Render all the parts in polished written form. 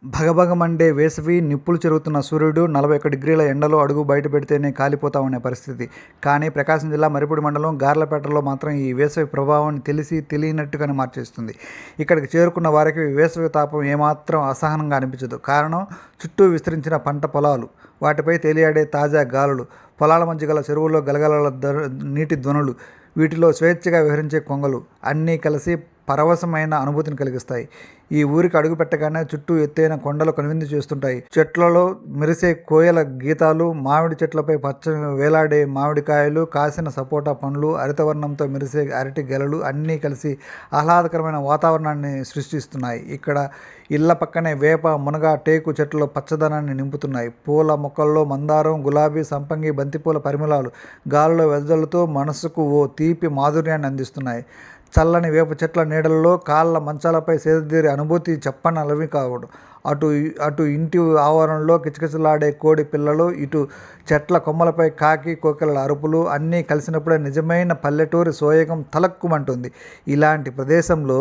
భగభగమండే వేసవి, నిప్పులు చెరుగుతున్న సూర్యుడు, 41 డిగ్రీల ఎండలో అడుగు బయట పెడితేనే కాలిపోతామనే పరిస్థితి. కానీ ప్రకాశం జిల్లా మరిపూడి మండలం గార్లపేటలో మాత్రం ఈ వేసవి ప్రభావాన్ని తెలియనట్టుగానే మార్చేస్తుంది. ఇక్కడికి చేరుకున్న వారికి వేసవి తాపం ఏమాత్రం అసహనంగా అనిపించదు. కారణం చుట్టూ విస్తరించిన పంట పొలాలు, వాటిపై తేలియాడే తాజా గాలులు, పొలాల మధ్య గల చెరువుల్లో గలగల నీటి ధ్వనులు, వీటిలో స్వేచ్ఛగా విహరించే కొంగలు అన్నీ కలిసి పరవశమైన అనుభూతిని కలిగిస్తాయి. ఈ ఊరికి అడుగు పెట్టగానే చుట్టూ ఎత్తైన కొండలు కనువిందు చేస్తుంటాయి. చెట్లలో మెరిసే కోయల గీతాలు, మామిడి చెట్లపై పచ్చని వేలాడే మామిడికాయలు, కాసిన సపోటా పండ్లు, హరితవర్ణంతో మెరిసే అరటి గెలలు అన్నీ కలిసి ఆహ్లాదకరమైన వాతావరణాన్ని సృష్టిస్తున్నాయి. ఇక్కడ ఇళ్ల పక్కనే వేప, మునగ, టేకు చెట్లలో పచ్చదనాన్ని నింపుతున్నాయి. పూల మొక్కల్లో మందారం, గులాబీ, సంపంగి, బంతిపూల పరిమళాలు గాలిలో వెదజల్లుతూ మనసుకు ఓ తీపి మాధుర్యాన్ని అందిస్తున్నాయి. చల్లని వేప చెట్ల నీడల్లో కాళ్ళ మంచాలపై సేదతీరే అనుభూతి చెప్పనలవి కావడం. అటు ఇంటి ఆవరణలో కిచకిచలాడే కోడి పిల్లలు, ఇటు చెట్ల కొమ్మలపై కాకి కోకిలల అరుపులు అన్నీ కలిసినప్పుడే నిజమైన పల్లెటూరి సోయగం తలక్కుమంటుంది. ఇలాంటి ప్రదేశంలో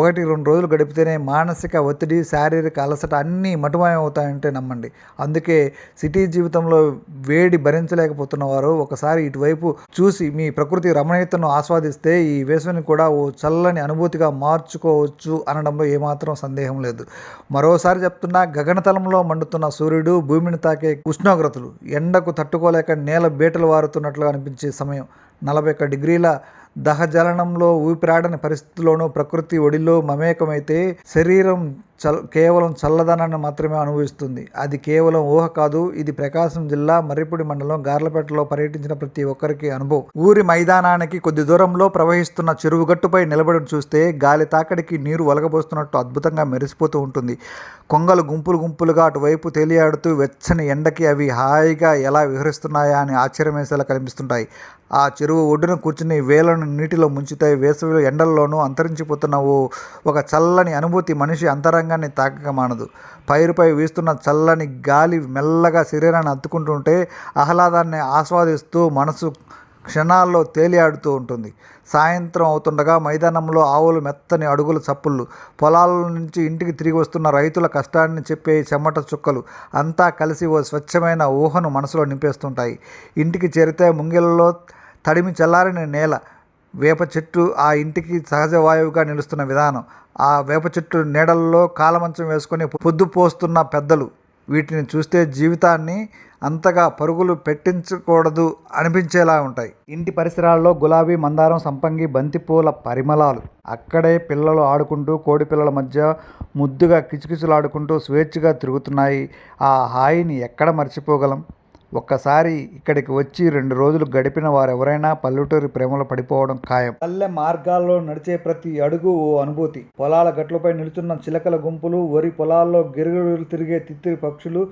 1-2 రోజులు గడిపితేనే మానసిక ఒత్తిడి, శారీరక అలసట అన్నీ మటుమాయం అవుతాయంటే నమ్మండి. అందుకే సిటీ జీవితంలో వేడి భరించలేకపోతున్న వారు ఒకసారి ఇటువైపు చూసి మీ ప్రకృతి రమణీయతను ఆస్వాదిస్తే ఈ వేసవిని కూడా ఓ చల్లని అనుభూతిగా మార్చుకోవచ్చు అనడంలో ఏమాత్రం సందేహం లేదు. మరోసారి చెప్తున్నా, గగనతలంలో మండుతున్న సూర్యుడు, భూమిని తాకే ఉష్ణోగ్రతలు, ఎండకు తట్టుకోలేక నేల బీటలు వారుతున్నట్లు అనిపించే సమయం, 41 డిగ్రీల దహజలనంలో ఊపిరాడని పరిస్థితుల్లోనూ ప్రకృతి ఒడిలో మమేకమైతే శరీరం కేవలం చల్లదనాన్ని మాత్రమే అనుభవిస్తుంది. అది కేవలం ఊహ కాదు, ఇది ప్రకాశం జిల్లా మర్రిపూడి మండలం గార్లపేటలో పర్యటించిన ప్రతి ఒక్కరికి అనుభవం. ఊరి మైదానానికి కొద్ది దూరంలో ప్రవహిస్తున్న చెరువుగట్టుపై నిలబడి చూస్తే గాలి తాకడికి నీరు ఒలగబోస్తున్నట్టు అద్భుతంగా మెరిసిపోతూ ఉంటుంది. కొంగలు గుంపులుగా అటువైపు తేలియాడుతూ వెచ్చని ఎండకి అవి హాయిగా ఎలా విహరిస్తున్నాయా అని ఆశ్చర్యమేసేలా కనిపిస్తుంటాయి. ఆ చెరువు ఒడ్డున కూర్చుని వేలను నీటిలో ముంచుతాయి. వేసవిలో ఎండల్లోనూ అంతరించిపోతున్న ఒక చల్లని అనుభూతి మనిషి అంతరంగాన్ని తాకక మానదు. పైరుపై వీస్తున్న చల్లని గాలి మెల్లగా శరీరాన్ని అత్తుకుంటుంటే ఆహ్లాదాన్ని ఆస్వాదిస్తూ మనసు క్షణాల్లో తేలియాడుతూ ఉంటుంది. సాయంత్రం అవుతుండగా మైదానంలో ఆవులు మెత్తని అడుగుల చప్పుళ్ళు, పొలాల నుంచి ఇంటికి తిరిగి వస్తున్న రైతుల కష్టాన్ని చెప్పే చెమట చుక్కలు అంతా కలిసి ఓ స్వచ్ఛమైన ఊహను మనసులో నింపేస్తుంటాయి. ఇంటికి చేరితే ముంగిళ్ళలో తడిమి చల్లారిన నేల, వేప చెట్టు ఆ ఇంటికి సహజ వాయువుగా నిలుస్తున్న విధానం, ఆ వేప చెట్టు నీడల్లో కాలమంచం వేసుకొని పొద్దు పోస్తున్న పెద్దలు, వీటిని చూస్తే జీవితాన్ని అంతగా పరుగులు పెట్టించకూడదు అనిపించేలా ఉంటాయి. ఇంటి పరిసరాల్లో గులాబీ, మందారం, సంపంగి, బంతిపూల పరిమళాలు, అక్కడే పిల్లలు ఆడుకుంటూ కోడి పిల్లల మధ్య ముద్దుగా కిచుకిచులాడుకుంటూ స్వేచ్ఛగా తిరుగుతున్నాయి. ఆ హాయిని ఎక్కడ మర్చిపోగలం? ఒక్కసారి ఇక్కడికి వచ్చి 2 రోజులు గడిపిన వారెవరైనా పల్లెటూరి ప్రేమలో పడిపోవడం ఖాయం. పల్లె మార్గాల్లో నడిచే ప్రతి అడుగు ఓ అనుభూతి. పొలాల గట్లపై నిలుచున్న చిలకల గుంపులు, వరి పొలాల్లో గిరుగులు తిరిగే తిత్తిరి పక్షులు,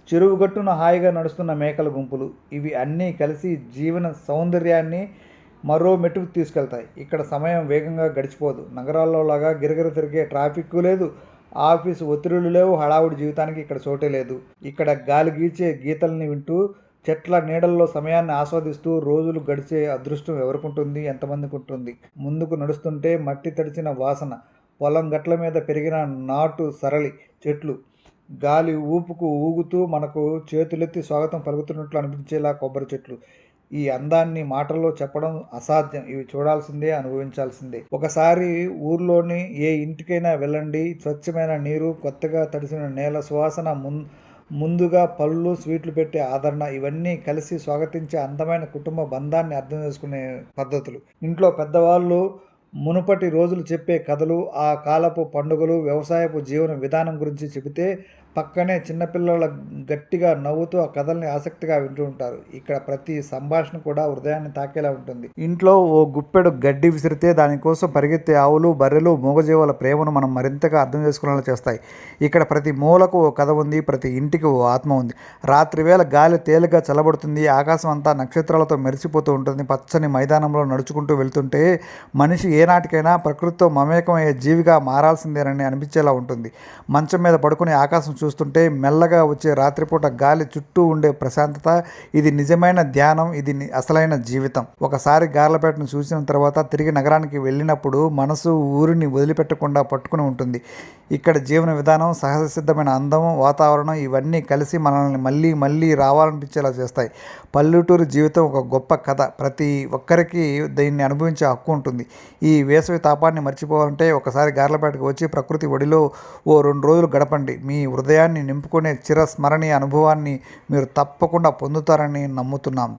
చెరువు గట్టున హాయిగా నడుస్తున్న మేకల గుంపులు, ఇవి అన్నీ కలిసి జీవన సౌందర్యాన్ని మరో మెట్టుకు తీసుకెళ్తాయి. ఇక్కడ సమయం వేగంగా గడిచిపోదు. నగరాల్లో లాగా గిరగిర తిరిగే ట్రాఫిక్ లేదు, ఆఫీసు ఒత్తిడులు లేవు, హడావుడి జీవితానికి ఇక్కడ చోటే లేదు. ఇక్కడ గాలి గీచే గీతల్ని వింటూ చెట్ల నీడల్లో సమయాన్ని ఆస్వాదిస్తూ రోజులు గడిచే అదృష్టం ఎవరికుంటుంది, ఎంతమందికి ఉంటుంది? ముందుకు నడుస్తుంటే మట్టి తడిచిన వాసన, పొలం గట్ల మీద పెరిగిన నాటు సరళి చెట్లు, గాలి ఊపుకు ఊగుతూ మనకు చేతులెత్తి స్వాగతం పలుకుతున్నట్లు అనిపించేలా కొబ్బరి చెట్లు, ఈ అందాన్ని మాటల్లో చెప్పడం అసాధ్యం. ఇవి చూడాల్సిందే, అనుభవించాల్సిందే. ఒకసారి ఊర్లోని ఏ ఇంటికైనా వెళ్ళండి. స్వచ్ఛమైన నీరు, కొత్తగా తడిసిన నేల సువాసన, ముందుగా పళ్ళు, స్వీట్లు పెట్టే ఆదరణ, ఇవన్నీ కలిసి స్వాగతించే అందమైన కుటుంబ బంధాన్ని అర్థం చేసుకునే పద్ధతులు. ఇంట్లో పెద్దవాళ్ళు మునుపటి రోజులు చెప్పే కథలు, ఆ కాలపు పండుగలు, వ్యవసాయపు జీవన విధానం గురించి చెబితే పక్కనే చిన్నపిల్లల గట్టిగా నవ్వుతూ ఆ కథల్ని ఆసక్తిగా వింటూ ఉంటారు. ఇక్కడ ప్రతి సంభాషణ కూడా హృదయాన్ని తాకేలా ఉంటుంది. ఇంట్లో ఓ గుప్పెడు గడ్డి విసిరితే దానికోసం పరిగెత్తే ఆవులు, బర్రెలు, మూగజీవుల ప్రేమను మనం మరింతగా అర్థం చేసుకునేలా చేస్తాయి. ఇక్కడ ప్రతి మూలకు ఓ కథ ఉంది, ప్రతి ఇంటికి ఓ ఆత్మ ఉంది. రాత్రి వేళ గాలి తేలిగా చల్లబడుతుంది, ఆకాశం అంతా నక్షత్రాలతో మెరిసిపోతూ ఉంటుంది. పచ్చని మైదానంలో నడుచుకుంటూ వెళ్తుంటే మనిషి ఏ ఏనాటికైనా ప్రకృతితో మమేకమయ్యే జీవిగా మారాల్సిందేనని అనిపించేలా ఉంటుంది. మంచం మీద పడుకుని ఆకాశం చూస్తుంటే మెల్లగా వచ్చే రాత్రిపూట గాలి చుట్టూ ఉండే ప్రశాంతత, ఇది నిజమైన ధ్యానం, ఇది అసలైన జీవితం. ఒకసారి గార్లపేటను చూసిన తర్వాత తిరిగి నగరానికి వెళ్ళినప్పుడు మనసు ఊరిని వదిలిపెట్టకుండా పట్టుకుని ఉంటుంది. ఇక్కడ జీవన విధానం, సహజ సిద్ధమైన అందం, వాతావరణం ఇవన్నీ కలిసి మనల్ని మళ్ళీ మళ్ళీ రావాలనిపించేలా చేస్తాయి. పల్లెటూరు జీవితం ఒక గొప్ప కథ. ప్రతి ఒక్కరికి దీన్ని అనుభవించే హక్కు ఉంటుంది. ఈ వేసవి తాపాన్ని మర్చిపోవాలంటే ఒకసారి గార్లపేటకు వచ్చి ప్రకృతి ఒడిలో ఓ 2 రోజులు గడపండి. మీ హృదయాన్ని నింపుకునే చిరస్మరణీయ అనుభవాన్ని మీరు తప్పకుండా పొందుతారని నమ్ముతున్నాం.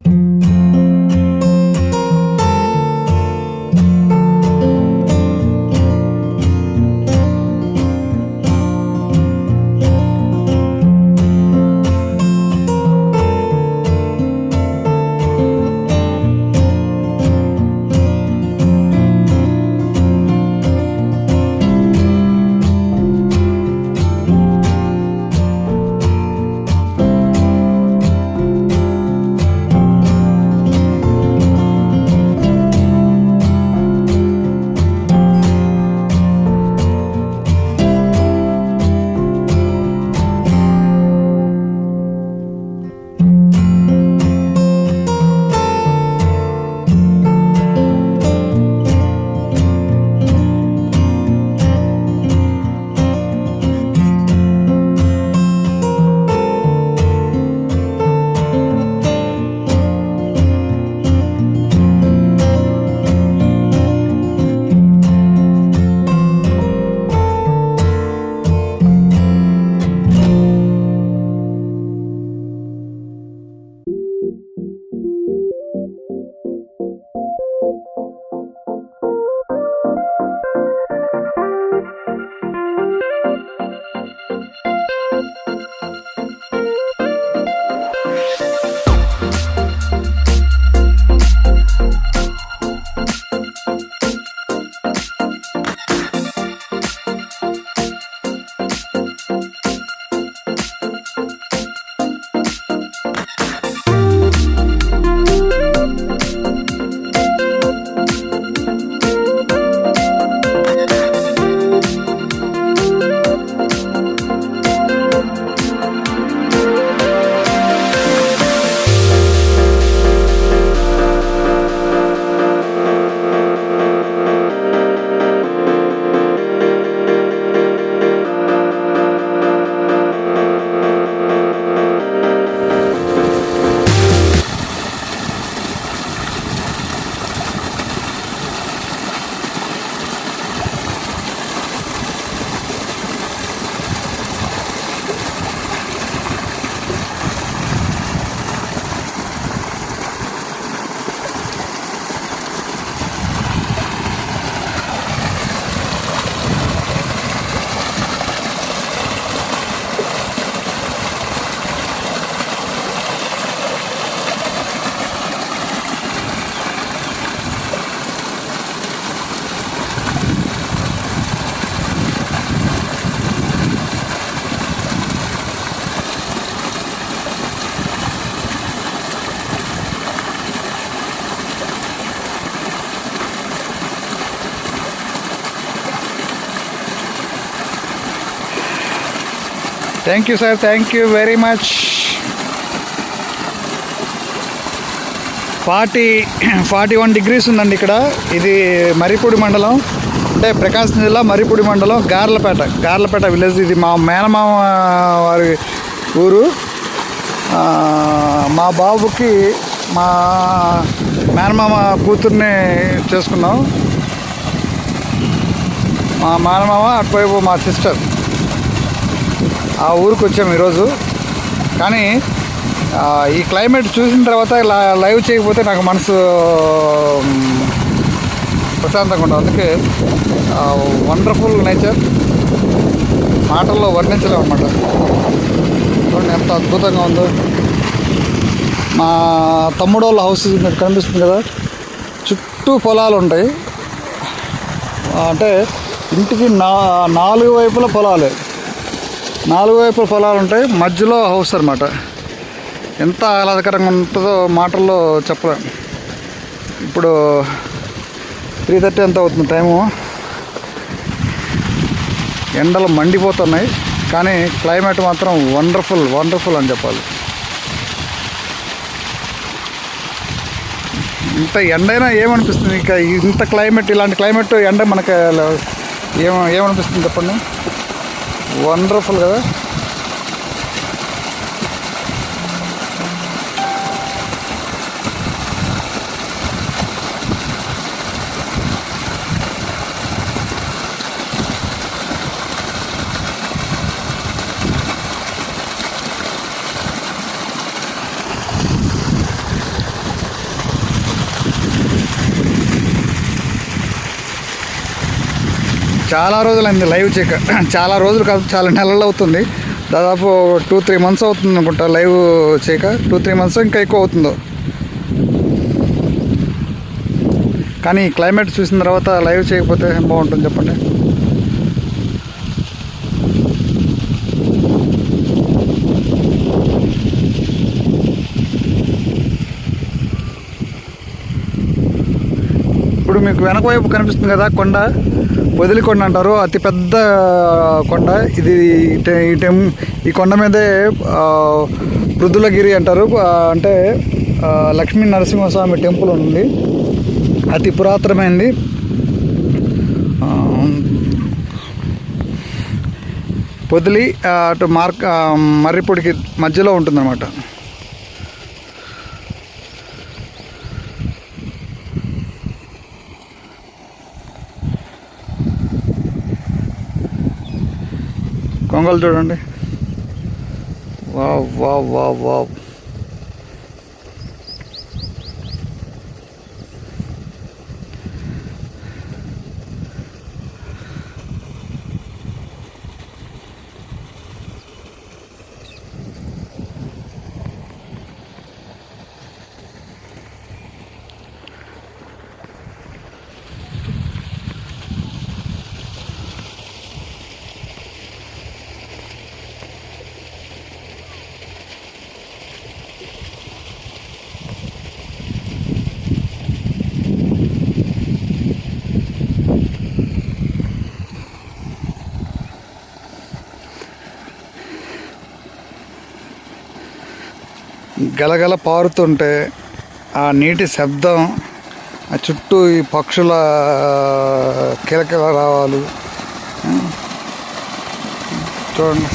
Thank you sir, thank you very much. 41 degrees ఉందండి ఇక్కడ. ఇది మర్రిపూడి మండలం, అంటే ప్రకాశం జిల్లా మర్రిపూడి మండలం, గార్లపేట విలేజ్. ఇది మా మేనమామ వారి ఊరు. మా బాబుకి మా మేనమామ కూతుర్ని చేసుకున్నాం. మా మేనమామ అటువైపు మా సిస్టర్. ఆ ఊరికి వచ్చాము ఈరోజు. కానీ ఈ క్లైమేట్ చూసిన తర్వాత ఇలా లైవ్ చేయకపోతే నాకు మనసు ప్రశాంతంగా ఉండదు. అందుకే వండర్ఫుల్ నేచర్ మాటల్లో వర్ణించలేము అన్నమాట. చూడండి ఎంత అద్భుతంగా ఉందో. మా తమ్ముడు వాళ్ళ హౌస్ మీకు కనిపిస్తుంది కదా, చుట్టూ పొలాలు ఉంటాయి. అంటే ఇంటికి 4 వైపుల పొలాలు, 4 వైపుల పొలాలు ఉంటాయి, మధ్యలో హౌస్ అన్నమాట. ఎంత ఆహ్లాదకరంగా ఉంటుందో మాటల్లో చెప్పలేం. ఇప్పుడు 3:30 ఎంత అవుతుంది టైము. ఎండలు మండిపోతున్నాయి, కానీ క్లైమేట్ మాత్రం వండర్ఫుల్ అని చెప్పాలి. ఇంత ఎండైనా ఏమనిపిస్తుంది, ఇక ఇంత క్లైమేట్, ఇలాంటి క్లైమేట్ ఎండ మనకు ఏమనిపిస్తుంది చెప్పండి. వండర్ఫుల్ కదా. చాలా రోజులైంది లైవ్ చేయక. చాలా రోజులు కాదు, చాలా నెలలు అవుతుంది. దాదాపు 2-3 months అవుతుంది అనుకుంటా లైవ్ చేయక. 2-3 months ఇంకా ఎక్కువ అవుతుందో. కానీ ఈ క్లైమేట్ చూసిన తర్వాత లైవ్ చేయకపోతే బాగుంటుంది చెప్పండి. ఇప్పుడు మీకు వెనక వైపు కనిపిస్తుంది కదా కొండ, పొదిలి కొండ అంటారు. అతిపెద్ద కొండ ఇది. ఈ కొండ మీదే పృథులగిరి అంటారు. అంటే లక్ష్మీ నరసింహస్వామి టెంపుల్ ఉంది, అతి పురాతనమైనది. పొదిలి అటు మర్రిపూడికి మధ్యలో ఉంటుందన్నమాట. కొంగలు చూడండి. Wow wow wow wow. గలగల పారుతుంటే ఆ నీటి శబ్దం, ఆ చుట్టూ ఈ పక్షుల కిలకిల రావాలు చూడండి.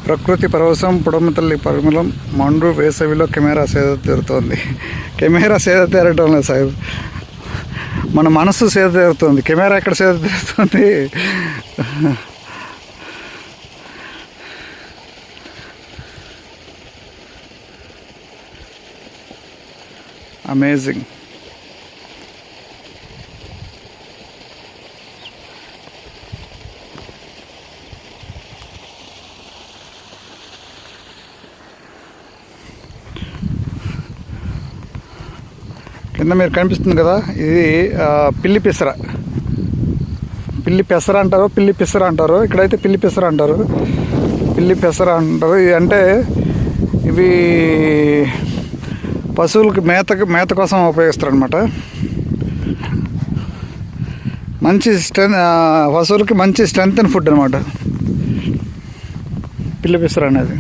ప్రకృతి పరవశం, పుడమతల్లి పరిమళం, మండు వేసవిలో కెమెరా సేద తీరుతోంది. కెమెరా సేద తీరటం లేదు సార్, మన మనసు సేద తీరుతుంది. కెమెరా ఎక్కడ సేద తీరుతుంది? అమేజింగ్. కింద మీరు కనిపిస్తుంది కదా, ఇది పిల్లి పెసర. పిల్లి పెసర అంటారు, పిల్లి పెసర అంటారు. ఇక్కడైతే పిల్లి పెసర అంటారు, పిల్లి పెసర అంటారు. ఇది అంటే ఇవి పశువులకి మేత కోసం ఉపయోగిస్తారు అనమాట. మంచి పశువులకి మంచి స్ట్రెంత్ అండ్ ఫుడ్ అనమాట పిల్లి పెసర అనేది.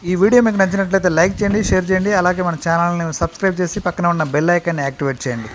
ఈ వీడియో మీకు నచ్చినట్లయితే లైక్ చేయండి, షేర్ చేయండి, అలాగే మన ఛానల్ని సబ్స్క్రైబ్ చేసి పక్కన ఉన్న బెల్ ఐకాన్ని యాక్టివేట్ చేయండి.